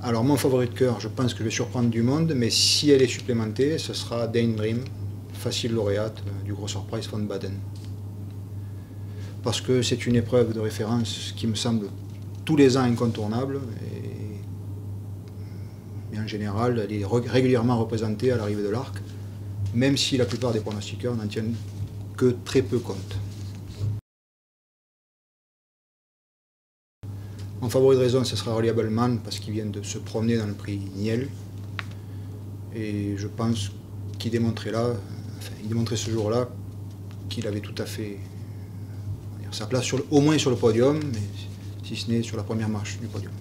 Alors mon favori de cœur, je pense que je vais surprendre du monde, mais si elle est supplémentée, ce sera Daydream, facile lauréate du Grosser Preis von Baden. Parce que c'est une épreuve de référence qui me semble tous les ans incontournable, et en général, elle est régulièrement représentée à l'arrivée de l'arc, même si la plupart des pronostiqueurs n'en tiennent que très peu compte. Mon favori de raison, ce sera Reliable Man, parce qu'il vient de se promener dans le prix Niel. Et je pense qu'il démontrait il démontrait ce jour-là qu'il avait tout à fait sa place, au moins sur le podium, mais si ce n'est sur la première marche du podium.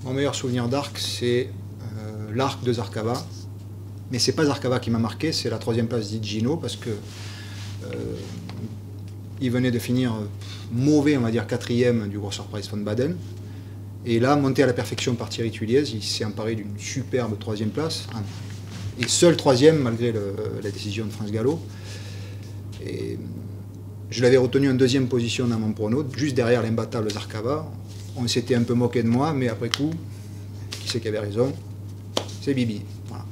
Mon meilleur souvenir d'arc, c'est l'arc de Zarkava. Mais c'est pas Zarkava qui m'a marqué, c'est la 3e place d'Hidjino, parce que il venait de finir mauvais, on va dire 4e du Grosser Preis von Baden. Et là, monté à la perfection par Thierry Tuliez, il s'est emparé d'une superbe 3e place. Et seul 3e malgré la décision de France Gallo. Et je l'avais retenu en 2e position dans mon prono, juste derrière l'imbattable Zarkava. On s'était un peu moqué de moi, mais après coup, qui c'est qui avait raison? C'est Bibi. Voilà.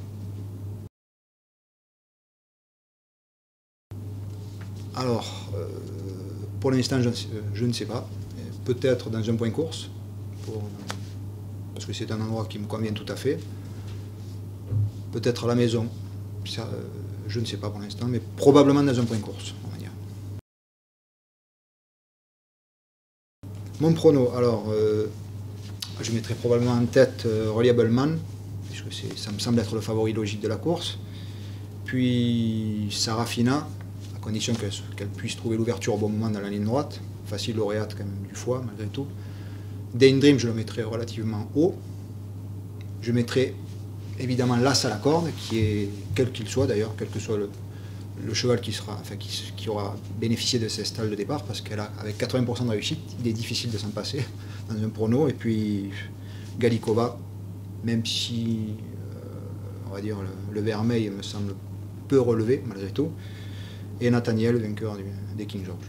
Alors, pour l'instant, je ne sais pas. Peut-être dans un point course, parce que c'est un endroit qui me convient tout à fait. Peut-être à la maison, ça, je ne sais pas pour l'instant, mais probablement dans un point course, on va dire. Mon prono, alors, je mettrai probablement en tête Reliable Man, puisque ça me semble être le favori logique de la course. Puis Sarafina, à condition qu'elle puisse trouver l'ouverture au bon moment dans la ligne droite. Facile lauréate quand même du foie, malgré tout. Daydream, je le mettrai relativement haut. Je mettrai évidemment l'As à la corde, qui est, quel qu'il soit d'ailleurs, quel que soit le cheval qui aura bénéficié de ces stalles de départ, parce qu'avec 80% de réussite, il est difficile de s'en passer dans un prono. Et puis Galikova, même si on va dire le vermeil me semble peu relevé malgré tout, et Nathaniel, vainqueur des King George.